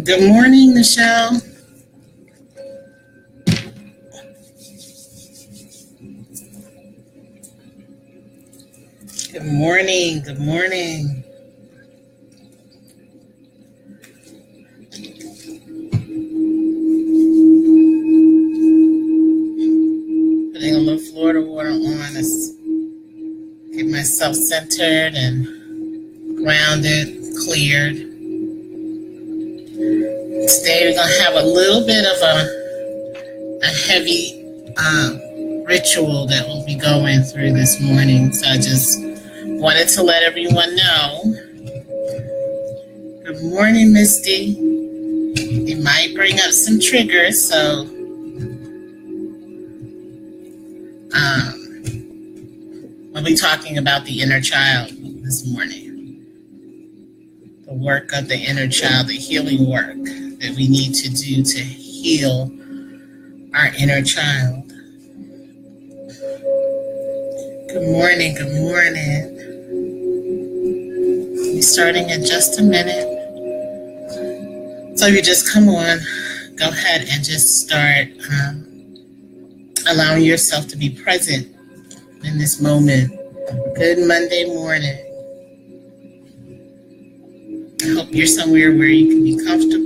Good morning, Michelle. Good morning. Good morning. Putting a little Florida water on to get myself centered and grounded, cleared. Today we're going to have a little bit of a heavy ritual that we'll be going through this morning. So I just wanted to let everyone know. Good morning, Misty. It might bring up some triggers, so we'll be talking about the inner child this morning. The work of the inner child, the healing work that we need to do to heal our inner child. Good morning, good morning. We'll be starting in just a minute. So if you just come on, go ahead and just start allowing yourself to be present in this moment. Good Monday morning. I hope you're somewhere where you can be comfortable.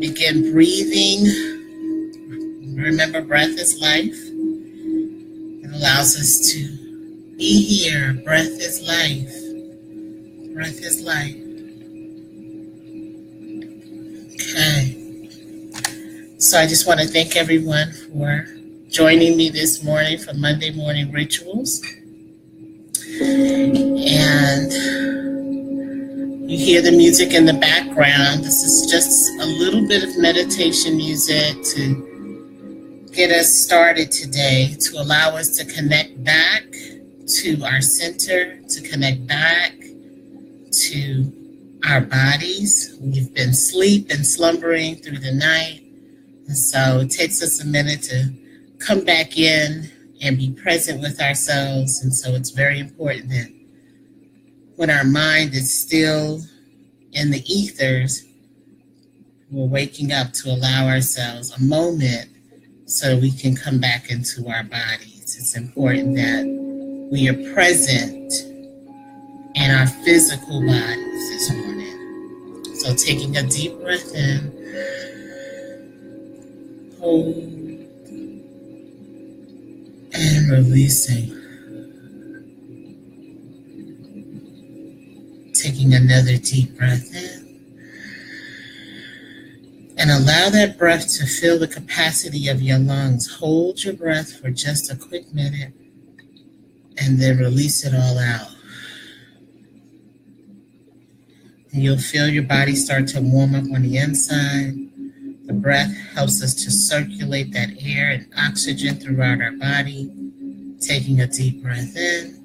Begin breathing. Remember, breath is life. It allows us to be here. Breath is life. Breath is life. Okay. So I just want to thank everyone for joining me this morning for Monday Morning Rituals. And you hear the music in the background. This is just a little bit of meditation music to get us started today, to allow us to connect back to our center, to connect back to our bodies. We've been asleep and slumbering through the night. And so it takes us a minute to come back in and be present with ourselves. And so it's very important that when our mind is still in the ethers, we're waking up to allow ourselves a moment so we can come back into our bodies. It's important that we are present in our physical bodies this morning. So taking a deep breath in, hold, and releasing. Taking another deep breath in. And allow that breath to fill the capacity of your lungs. Hold your breath for just a quick minute and then release it all out. And you'll feel your body start to warm up on the inside. The breath helps us to circulate that air and oxygen throughout our body. Taking a deep breath in.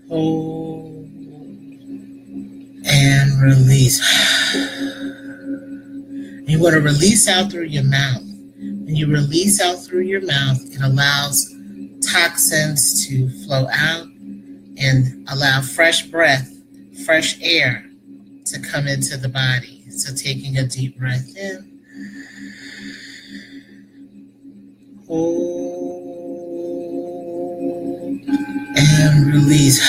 Hold and release. You want to release out through your mouth. When you release out through your mouth, it allows toxins to flow out and allow fresh breath, fresh air to come into the body. So taking a deep breath in. Hold and release.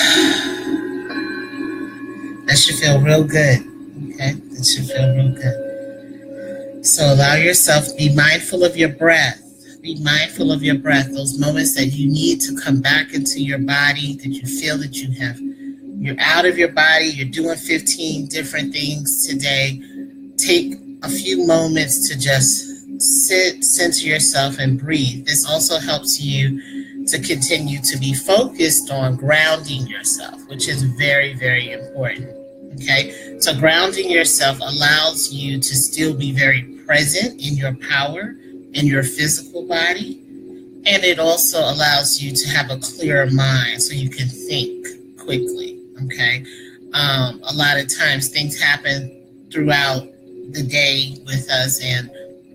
That should feel real good. Okay? That should feel real good. So allow yourself to be mindful of your breath. Be mindful of your breath. Those moments that you need to come back into your body, that you feel that you're out of your body, you're doing 15 different things today. Take a few moments to just sit, center yourself, and breathe. This also helps you to continue to be focused on grounding yourself, which is very, very important. Okay, so grounding yourself allows you to still be very present in your power, in your physical body, and it also allows you to have a clearer mind so you can think quickly. Okay, a lot of times things happen throughout the day with us, and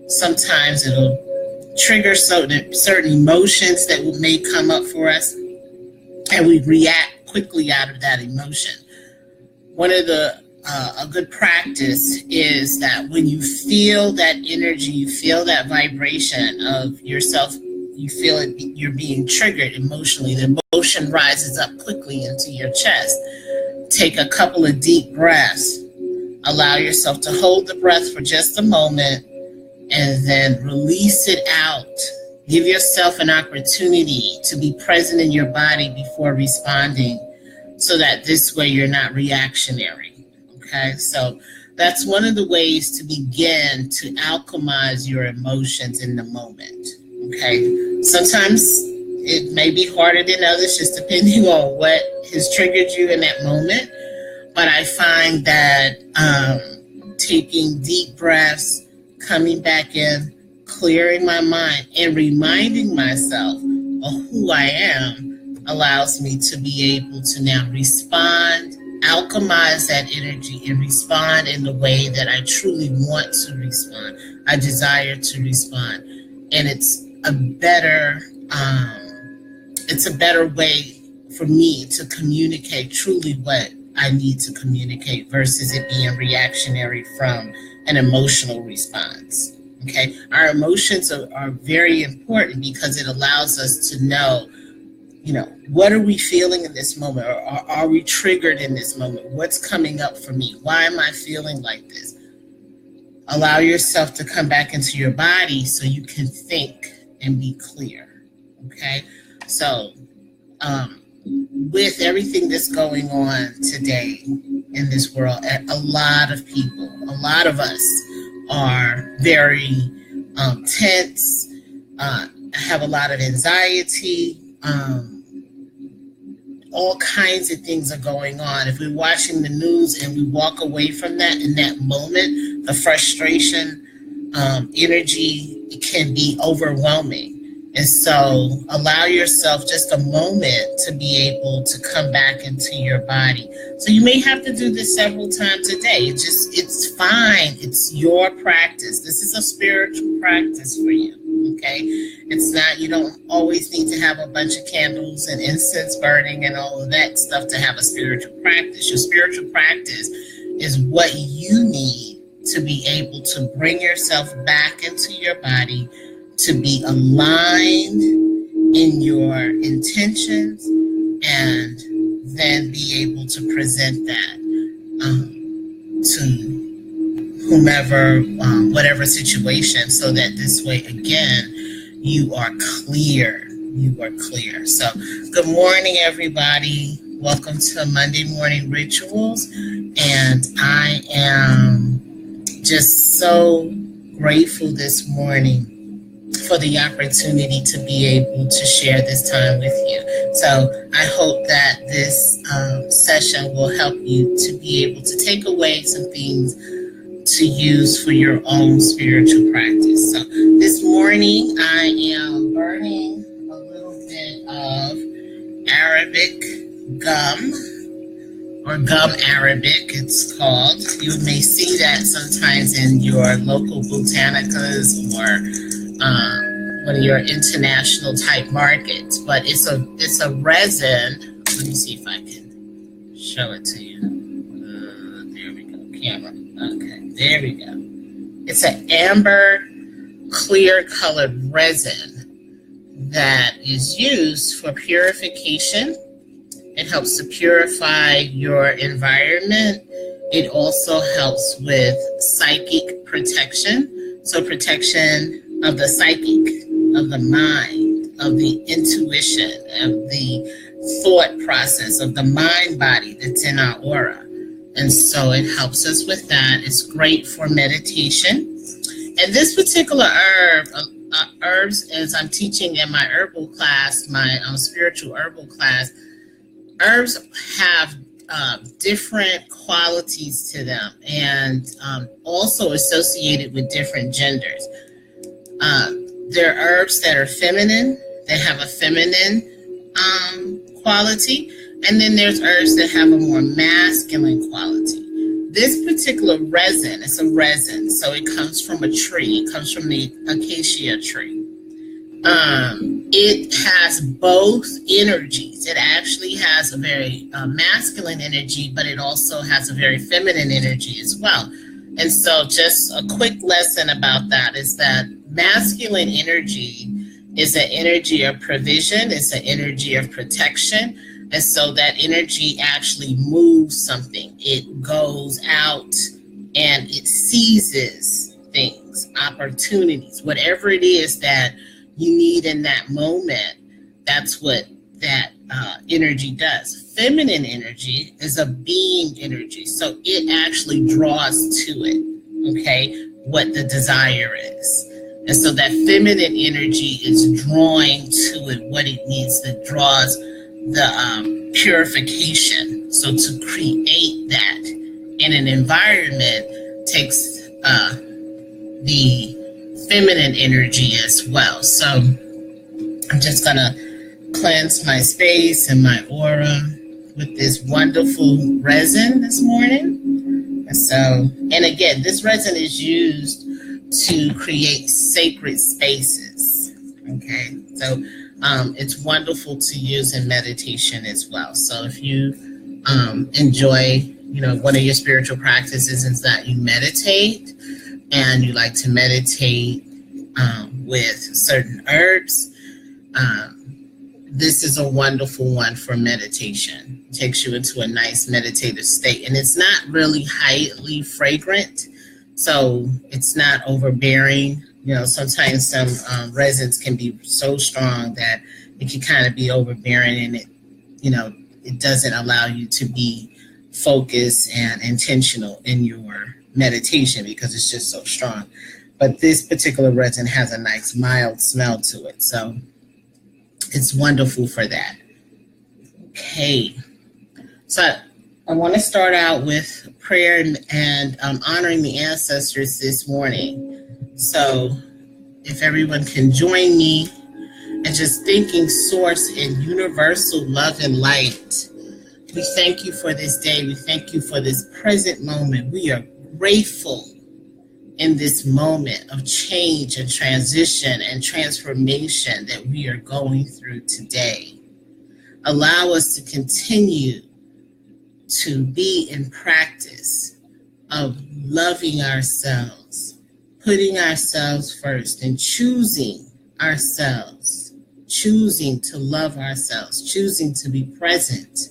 sometimes it'll trigger certain emotions that may come up for us, and we react quickly out of that emotion. One of the a good practice is that when you feel that energy, you feel that vibration of yourself, you feel it, you're being triggered emotionally, the emotion rises up quickly into your chest. Take a couple of deep breaths. Allow yourself to hold the breath for just a moment and then release it out. Give yourself an opportunity to be present in your body before responding, so that this way you're not reactionary. Okay, so that's one of the ways to begin to alchemize your emotions in the moment. Okay, sometimes it may be harder than others, just depending on what has triggered you in that moment. But I find that taking deep breaths, coming back in, clearing my mind, and reminding myself of who I am allows me to be able to now respond, alchemize that energy, and respond in the way that I truly want to respond. I desire to respond. And it's a better way for me to communicate truly what I need to communicate versus it being reactionary from an emotional response. Okay, our emotions are very important because it allows us to know, what are we feeling in this moment, or are we triggered in this moment? What's coming up for me? Why am I feeling like this? Allow yourself to come back into your body so you can think and be clear. Okay, so with everything that's going on today in this world, a lot of people, a lot of us are very tense, have a lot of anxiety, all kinds of things are going on. If we're watching the news and we walk away from that in that moment, the frustration, energy, it can be overwhelming. And so allow yourself just a moment to be able to come back into your body. So you may have to do this several times a day. It's fine. It's your practice. This is a spiritual practice for you, okay? It's not, you don't always need to have a bunch of candles and incense burning and all of that stuff to have a spiritual practice. Your spiritual practice is what you need to be able to bring yourself back into your body, to be aligned in your intentions, and then be able to present that to whomever, whatever situation, so that this way, again, you are clear. You are clear. So good morning, everybody. Welcome to Monday Morning Rituals. And I am just so grateful this morning for the opportunity to be able to share this time with you. So I hope that this session will help you to be able to take away some things to use for your own spiritual practice. So this morning I am burning a little bit of Arabic gum, or gum Arabic, it's called. You may see that sometimes in your local botanicas or one of your international type markets, but it's a resin. Let me see if I can show it to you. There we go, camera. Okay, there we go. It's an amber, clear colored resin that is used for purification. It helps to purify your environment. It also helps with psychic protection. So protection of the psychic, of the mind, of the intuition, of the thought process, of the mind body that's in our aura. And so it helps us with that. It's great for meditation. And this particular herb, herbs, as I'm teaching in my herbal class, my spiritual herbal class, herbs have different qualities to them, and also associated with different genders. There are herbs that are feminine, they have a feminine quality, and then there's herbs that have a more masculine quality. This particular resin, it's a resin, so it comes from a tree, it comes from the acacia tree. It has both energies. It actually has a very masculine energy, but it also has a very feminine energy as well. And so just a quick lesson about that is that masculine energy is an energy of provision. It's an energy of protection. And so that energy actually moves something. It goes out and it seizes things, opportunities, whatever it is that you need in that moment. That's what that energy does. Feminine energy is a being energy. So it actually draws to it, okay, what the desire is. And so that feminine energy is drawing to it what it needs, that draws the purification. So to create that in an environment takes the feminine energy as well. So I'm just going to cleanse my space and my aura with this wonderful resin this morning. And again, this resin is used to create sacred spaces. Okay, so it's wonderful to use in meditation as well. So if you enjoy, one of your spiritual practices is that you meditate, and you like to meditate with certain herbs, this is a wonderful one for meditation. It takes you into a nice meditative state, and it's not really highly fragrant, so it's not overbearing. Sometimes some resins can be so strong that it can kind of be overbearing, and it doesn't allow you to be focused and intentional in your meditation because it's just so strong. But this particular resin has a nice mild smell to it, so it's wonderful for that. Okay, so I want to start out with prayer and honoring the ancestors this morning. So if everyone can join me and just thanking source and universal love and light. We thank you for this day. We thank you for this present moment. We are grateful in this moment of change and transition and transformation that we are going through today. Allow us to continue to be in practice of loving ourselves, putting ourselves first, and choosing ourselves, choosing to love ourselves, choosing to be present.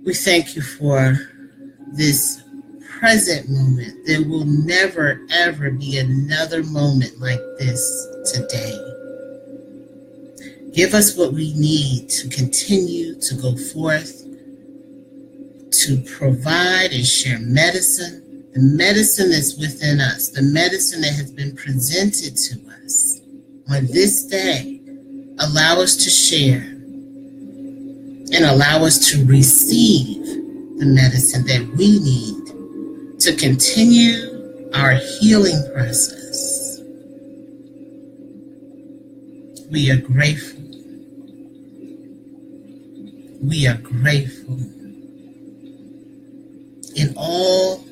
We thank you for this present moment. There will never, ever be another moment like this today. Give us what we need to continue to go forth, to provide and share medicine, the medicine that's within us, the medicine that has been presented to us on this day. Allow us to share and allow us to receive the medicine that we need to continue our healing process. We are grateful. We are grateful in all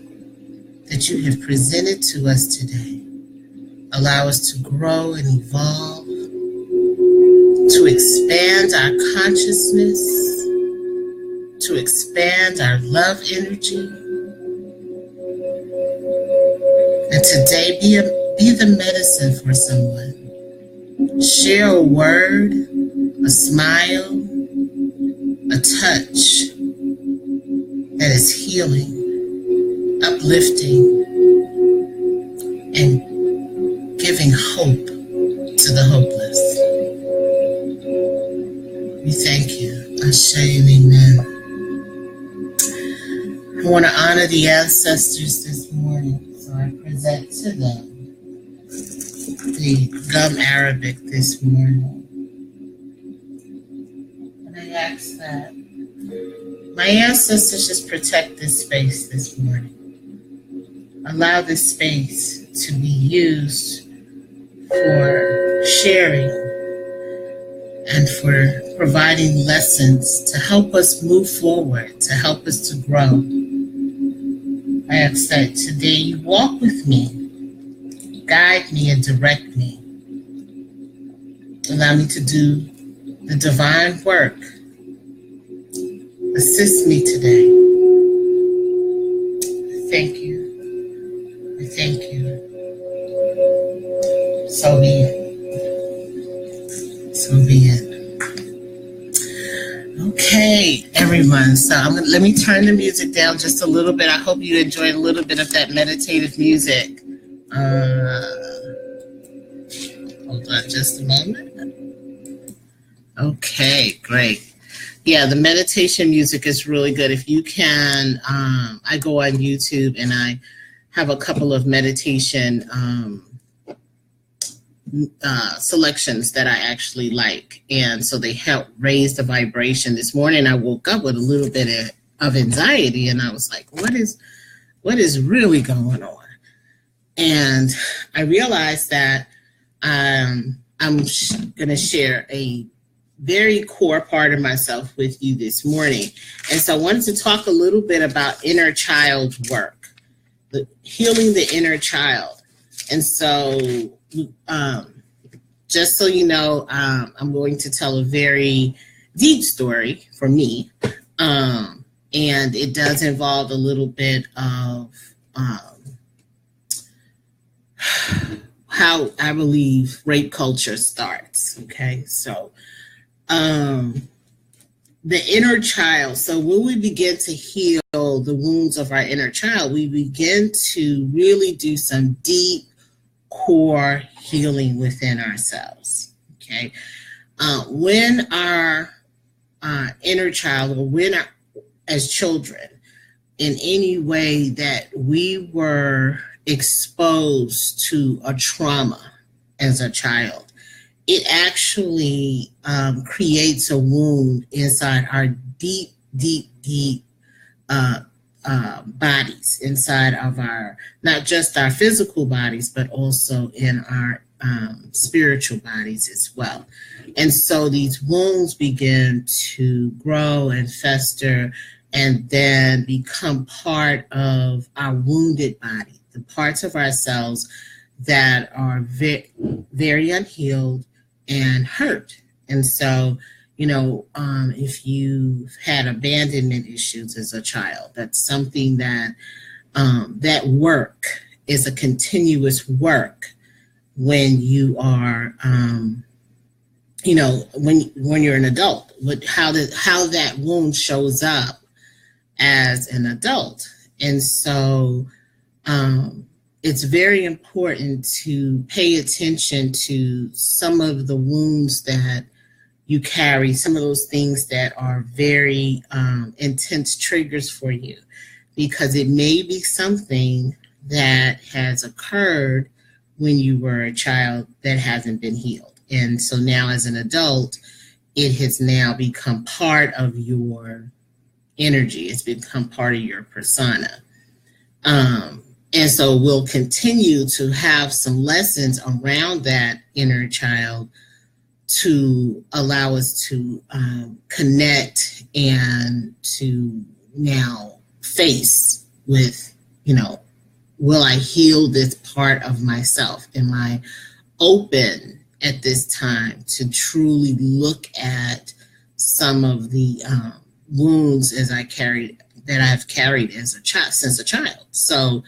that you have presented to us today. Allow us to grow and evolve, to expand our consciousness, to expand our love energy. And today be the medicine for someone. Share a word, a smile, a touch that is healing, uplifting, and giving hope to the hopeless. We thank you. Ashe and amen. I want to honor the ancestors this morning, so I present to them the gum Arabic this morning. And I ask that my ancestors just protect this space this morning. Allow this space to be used for sharing and for providing lessons to help us move forward, to help us to grow. I ask that today you walk with me, guide me and direct me Allow me to do the divine work. Assist me today. Thank you. I thank you. So be it. So be it. Okay, everyone. So let me turn the music down just a little bit. I hope you enjoyed a little bit of that meditative music. Hold on just a moment. Okay, great. Yeah, the meditation music is really good. If you can, I go on YouTube and I have a couple of meditation selections that I actually like. And so they help raise the vibration. This morning I woke up with a little bit of anxiety and I was like, what is really going on? And I realized that I'm going to share a very core part of myself with you this morning. And so I wanted to talk a little bit about inner child work, healing the inner child. And so just so you know, I'm going to tell a very deep story for me. And it does involve a little bit of how I believe rape culture starts. Okay, so the inner child. So when we begin to heal the wounds of our inner child, we begin to really do some deep core healing within ourselves. Okay, when our inner child, or when as children, in any way that we were exposed to a trauma as a child, it actually creates a wound inside our deep bodies, inside of our, not just our physical bodies, but also in our spiritual bodies as well. And so these wounds begin to grow and fester and then become part of our wounded body, the parts of ourselves that are very unhealed and hurt. And so, you know, if you've had abandonment issues as a child, that's something that that work is a continuous work when you are, you know, when you're an adult. But how that wound shows up as an adult, and so it's very important to pay attention to some of the wounds that you carry, some of those things that are very intense triggers for you, because it may be something that has occurred when you were a child that hasn't been healed. And so now as an adult, it has now become part of your energy. It's become part of your persona. And so we'll continue to have some lessons around that inner child to allow us to connect and to now face with, you know, will I heal this part of myself? Am I open at this time to truly look at some of the wounds that I've carried as a child, since a child? So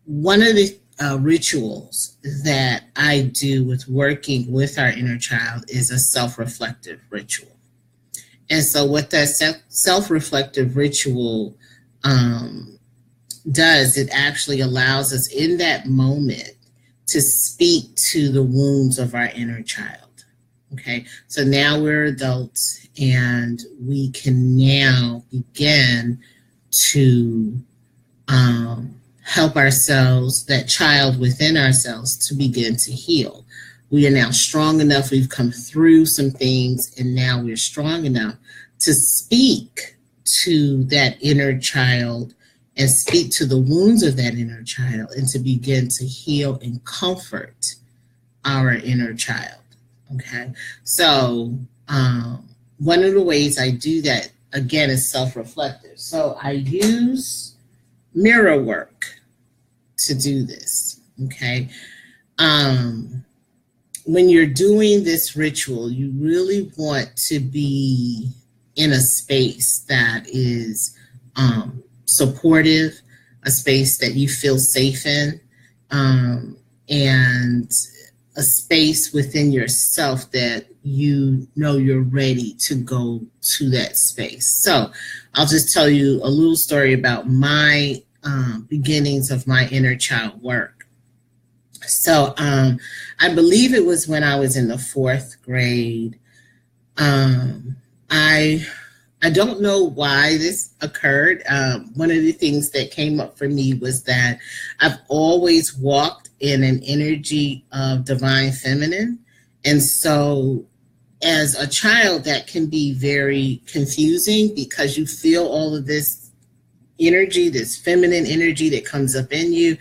one of the rituals that I do with working with our inner child is a self-reflective ritual. And so what that self-reflective ritual does, it actually allows us in that moment to speak to the wounds of our inner child. Okay, so now we're adults and we can now begin to help ourselves, that child within ourselves, to begin to heal. We are now strong enough. We've come through some things, and now we're strong enough to speak to that inner child and speak to the wounds of that inner child, and to begin to heal and comfort our inner child. Okay, so one of the ways I do that, again, is self-reflective. So I use mirror work to do this. Okay, when you're doing this ritual, you really want to be in a space that is supportive, a space that you feel safe in, and a space within yourself that you know you're ready to go to that space. So I'll just tell you a little story about my beginnings of my inner child work. So I believe it was when I was in the 4th grade. I don't know why this occurred. One of the things that came up for me was that I've always walked in an energy of divine feminine. And so as a child, that can be very confusing because you feel all of this energy, this feminine energy that comes up in you.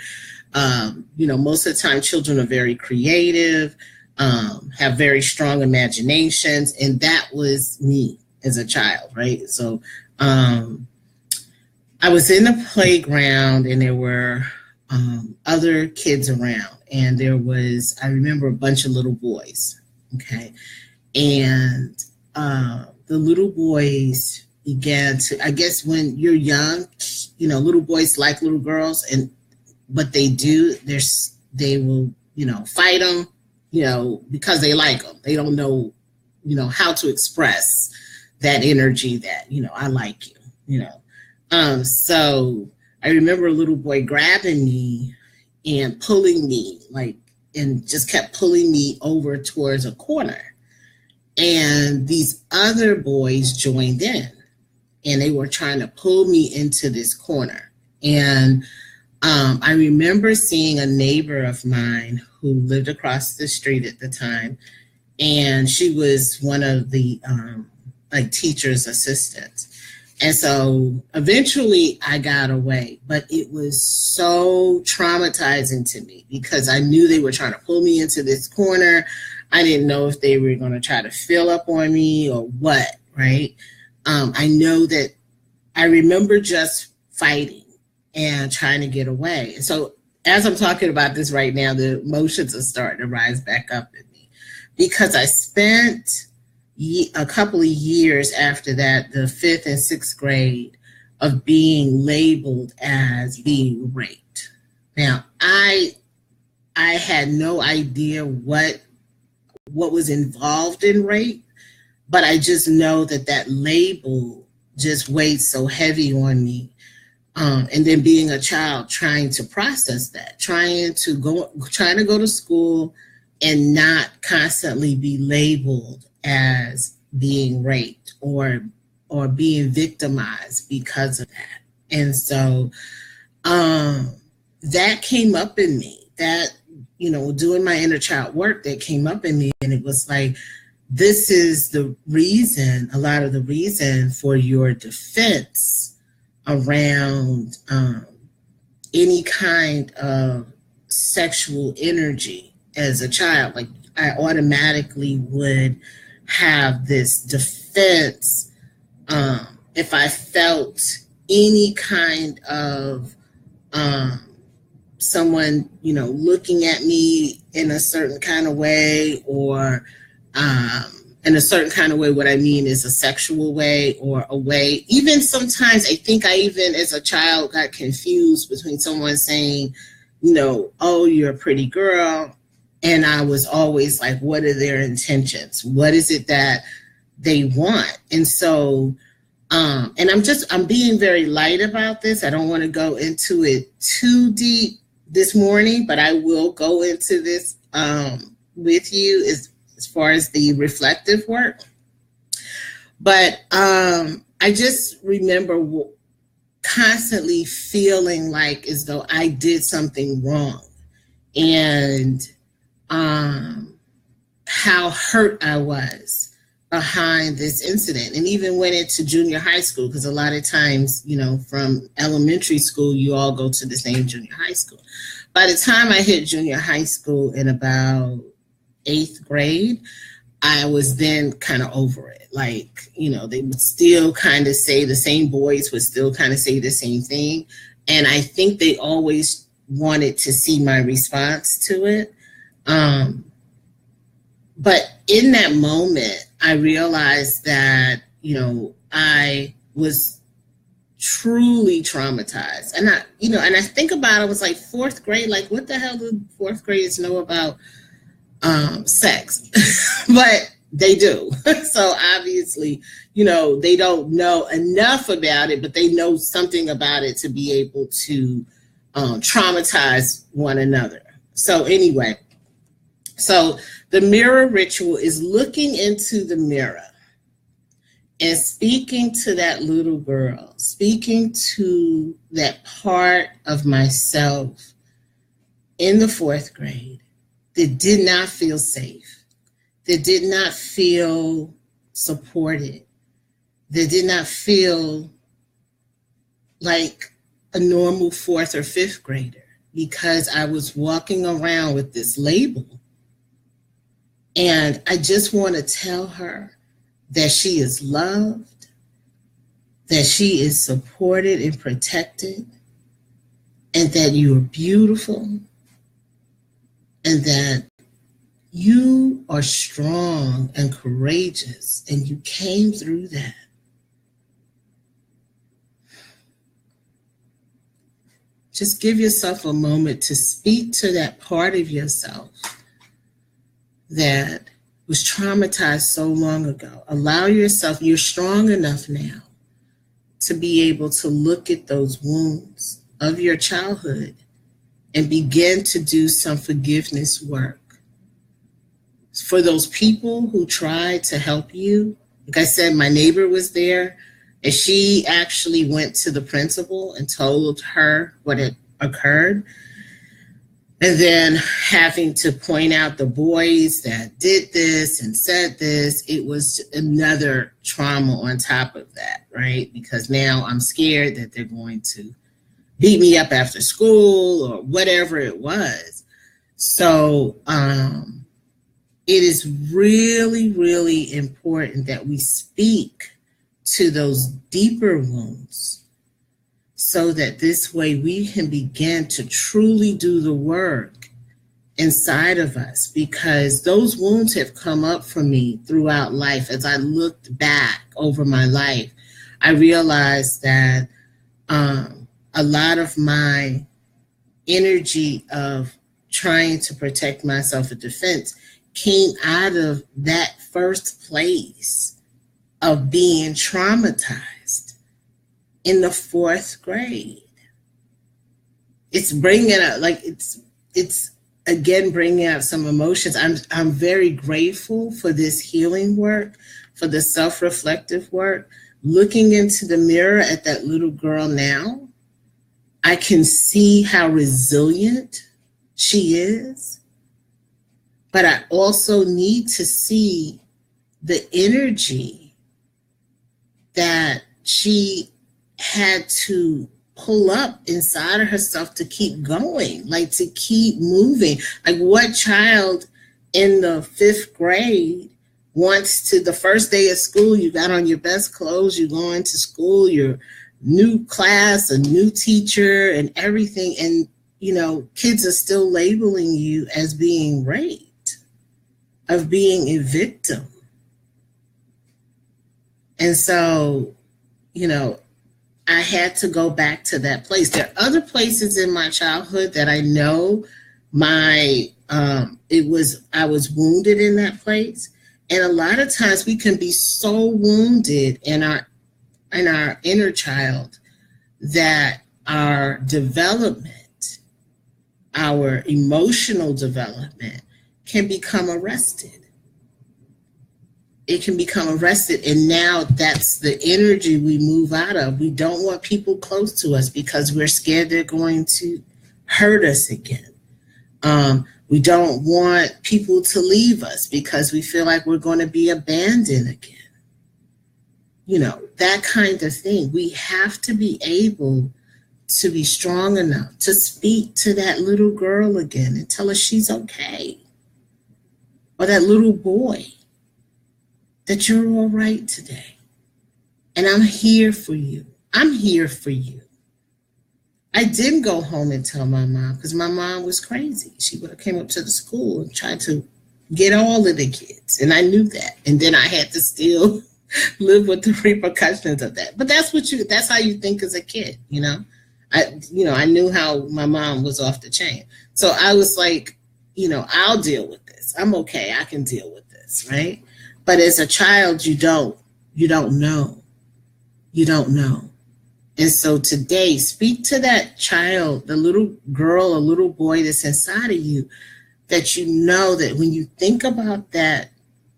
Most of the time children are very creative, have very strong imaginations, and that was me as a child, right? So I was in the playground and there were other kids around, and there was, I remember, a bunch of little boys, okay? And the little boys began to, I guess when you're young, little boys like little girls, and what they do, they will, fight them, because they like them. They don't know, how to express that energy that, I like you, So I remember a little boy grabbing me and pulling me, and just kept pulling me over towards a corner. And these other boys joined in, and they were trying to pull me into this corner. And I remember seeing a neighbor of mine who lived across the street at the time, and she was one of the teacher's assistants. And so eventually I got away, but it was so traumatizing to me because I knew they were trying to pull me into this corner. I didn't know if they were going to try to fill up on me or what, right? I know that I remember just fighting and trying to get away. And so as I'm talking about this right now, the emotions are starting to rise back up in me because I spent a couple of years after that, the 5th and 6th grade, of being labeled as being raped. Now, I had no idea what was involved in rape, but I just know that label just weighed so heavy on me. And then being a child, trying to process that, trying to go to school and not constantly be labeled as being raped or being victimized because of that. And so that came up in me, that, doing my inner child work, that came up in me. And it was like, this is the reason, a lot of the reason for your defense around any kind of sexual energy as a child. Like I automatically would have this defense if I felt any kind of someone, looking at me in a certain kind of way, or in a certain kind of way. What I mean is a sexual way or a way. Even sometimes I think I even as a child got confused between someone saying, oh, you're a pretty girl. And I was always like, what are their intentions? What is it that they want? And so, and I'm being very light about this. I don't want to go into it too deep this morning, but I will go into this with you as far as the reflective work. But I just remember constantly feeling like as though I did something wrong, and how hurt I was behind this incident. And even went into junior high school, because a lot of times, from elementary school, you all go to the same junior high school. By the time I hit junior high school in about 8th grade, I was then kind of over it. Like, they would still kind of say, the same boys would still kind of say the same thing. And I think they always wanted to see my response to it. But in that moment, I realized that, I was truly traumatized. And I think about it, I was like fourth grade, like what the hell do fourth graders know about sex? But they do. So obviously, they don't know enough about it, but they know something about it to be able to traumatize one another. So anyway, so the mirror ritual is looking into the mirror and speaking to that little girl, speaking to that part of myself in the fourth grade that did not feel safe, that did not feel supported, that did not feel like a normal fourth or fifth grader, because I was walking around with this label. And I just want to tell her that she is loved, that she is supported and protected, and that you are beautiful, and that you are strong and courageous, and you came through that. Just give yourself a moment to speak to that part of yourself that was traumatized so long ago. Allow yourself, you're strong enough now to be able to look at those wounds of your childhood and begin to do some forgiveness work. For those people who tried to help you, like I said, my neighbor was there, and she actually went to the principal and told her what had occurred. And then having to point out the boys that did this and said this, it was another trauma on top of that, right? Because now I'm scared that they're going to beat me up after school or whatever it was. So it is really, really important that we speak to those deeper wounds, so that this way we can begin to truly do the work inside of us, because those wounds have come up for me throughout life. As I looked back over my life, I realized that a lot of my energy of trying to protect myself in defense came out of that first place of being traumatized in the fourth grade. It's bringing up, like, it's again bringing out some emotions. I'm very grateful for this healing work, for the self-reflective work. Looking into the mirror at that little girl now, I can see how resilient she is, but I also need to see the energy that she had to pull up inside of herself to keep going, like to keep moving. Like, what child in the fifth grade wants to, the first day of school, you got on your best clothes, you go into school, your new class, a new teacher and everything, and kids are still labeling you as being raped, of being a victim. And so, I had to go back to that place. There are other places in my childhood that I know I was wounded in that place. And a lot of times we can be so wounded in our inner child that our development, our emotional development, can become arrested. It can become arrested, and now that's the energy we move out of. We don't want people close to us because we're scared they're going to hurt us again. We don't want people to leave us because we feel like we're going to be abandoned again. That kind of thing. We have to be able to be strong enough to speak to that little girl again and tell her she's okay. Or that little boy, that you're all right today. And I'm here for you. I'm here for you. I didn't go home and tell my mom because my mom was crazy. She would have came up to the school and tried to get all of the kids. And I knew that. And then I had to still live with the repercussions of that. But that's how you think as a kid, you know? I knew how my mom was off the chain. So I was like, I'll deal with this. I'm okay. I can deal with this, right? But as a child, you don't know. You don't know. And so today, speak to that child, the little girl or little boy that's inside of you, that you know that when you think about that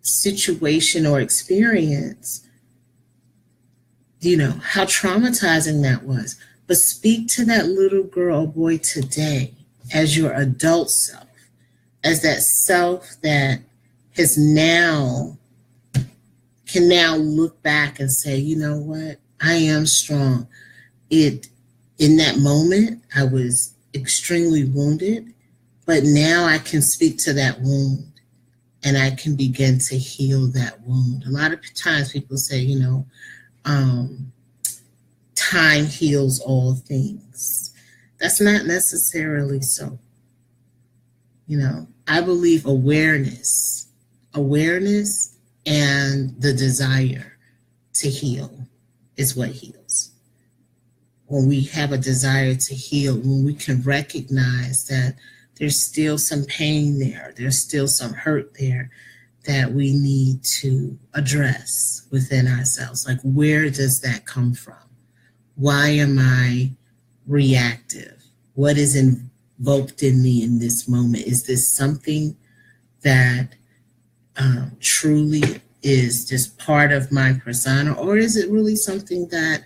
situation or experience, how traumatizing that was. But speak to that little girl or boy today as your adult self, as that self that can now look back and say, you know what, I am strong. In that moment, I was extremely wounded, but now I can speak to that wound and I can begin to heal that wound. A lot of times people say, time heals all things. That's not necessarily so. I believe awareness and the desire to heal is what heals. When we have a desire to heal, when we can recognize that there's still some pain there, there's still some hurt there that we need to address within ourselves. Like, where does that come from? Why am I reactive? What is invoked in me in this moment? Is this something that truly is just part of my persona, or is it really something that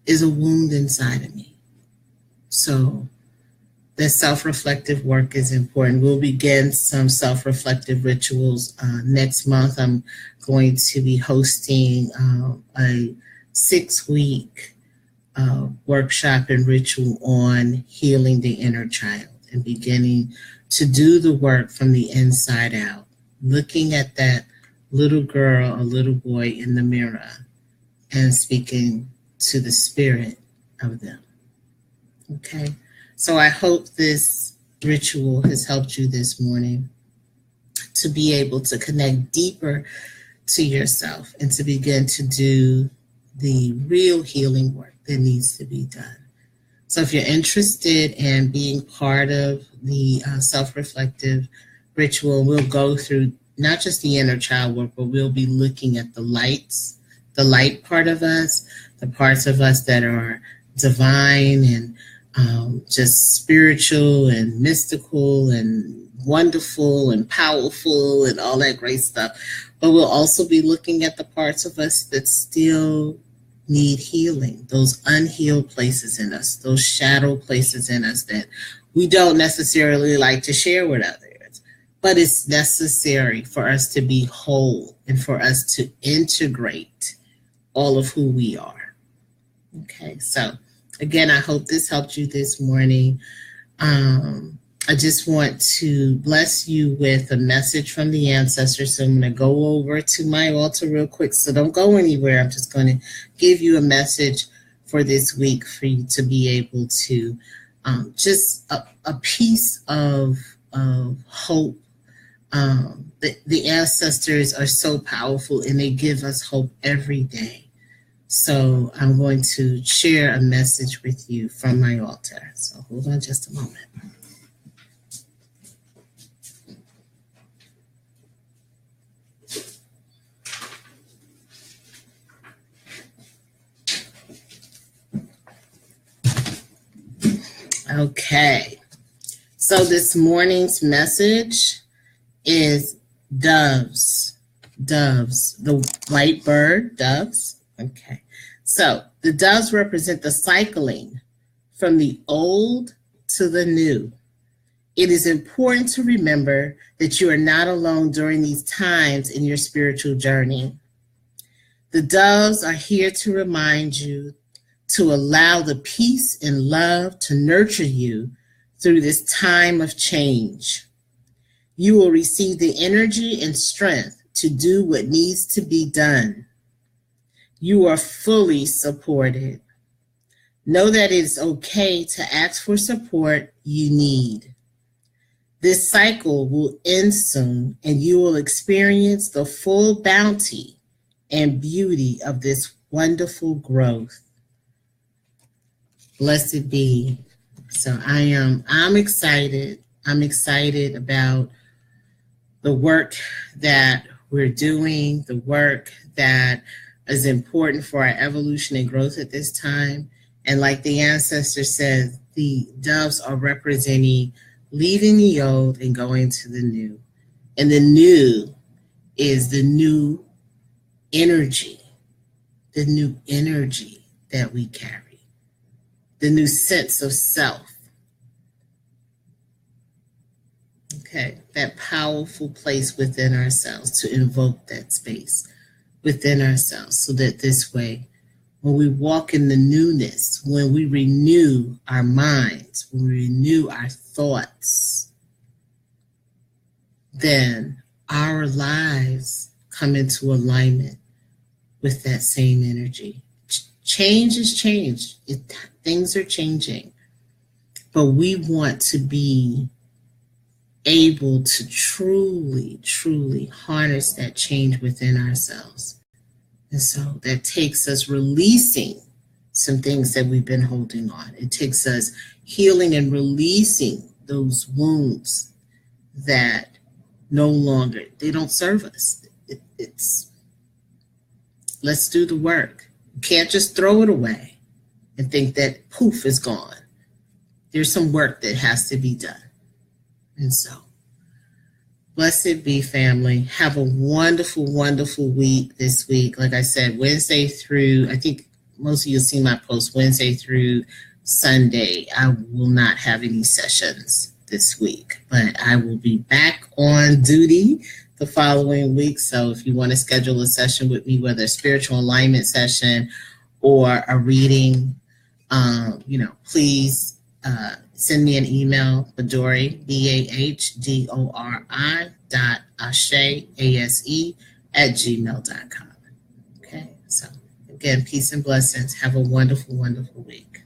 is a wound inside of me? So the self-reflective work is important. We'll begin some self-reflective rituals next month. I'm going to be hosting a 6-week workshop and ritual on healing the inner child and beginning to do the work from the inside out, looking at that little girl or little boy in the mirror and speaking to the spirit of them. Okay, so I hope this ritual has helped you this morning to be able to connect deeper to yourself and to begin to do the real healing work that needs to be done. So if you're interested in being part of the self-reflective ritual, we'll go through not just the inner child work, but we'll be looking at the light part of us, the parts of us that are divine and just spiritual and mystical and wonderful and powerful and all that great stuff. But we'll also be looking at the parts of us that still need healing, those unhealed places in us, those shadow places in us that we don't necessarily like to share with others, but it's necessary for us to be whole and for us to integrate all of who we are. Okay, so again, I hope this helped you this morning. I just want to bless you with a message from the ancestors. So I'm going to go over to my altar real quick. So don't go anywhere. I'm just going to give you a message for this week for you to be able to just a piece of hope. The ancestors are so powerful and they give us hope every day. So I'm going to share a message with you from my altar. So hold on just a moment. Okay, so this morning's message is doves, the white bird, doves. Okay, so the doves represent the cycling from the old to the new. It is important to remember that you are not alone during these times in your spiritual journey. The doves are here to remind you to allow the peace and love to nurture you through this time of change. You will receive the energy and strength to do what needs to be done. You are fully supported. Know that it is okay to ask for support you need. This cycle will end soon, and you will experience the full bounty and beauty of this wonderful growth. Blessed be. So I'm excited. I'm excited about the work that we're doing, the work that is important for our evolution and growth at this time. And like the ancestor said, the doves are representing leaving the old and going to the new. And the new is the new energy that we carry, the new sense of self. Okay, that powerful place within ourselves to invoke that space within ourselves so that this way, when we walk in the newness, when we renew our minds, when we renew our thoughts, then our lives come into alignment with that same energy. Change is change. Things are changing. But we want to be able to truly, truly harness that change within ourselves. And so that takes us releasing some things that we've been holding on. It takes us healing and releasing those wounds that no longer, they don't serve us. It's let's do the work. You can't just throw it away and think that poof is gone. There's some work that has to be done. And so, blessed be, family. Have a wonderful, wonderful week this week. Like I said, Wednesday through, I think most of you see my post, Wednesday through Sunday. I will not have any sessions this week, but I will be back on duty the following week. So if you want to schedule a session with me, whether a spiritual alignment session or a reading, please send me an email, Bahdori, BAHDORI.ashe, ASE, @gmail.com. Okay, so again, peace and blessings. Have a wonderful, wonderful week.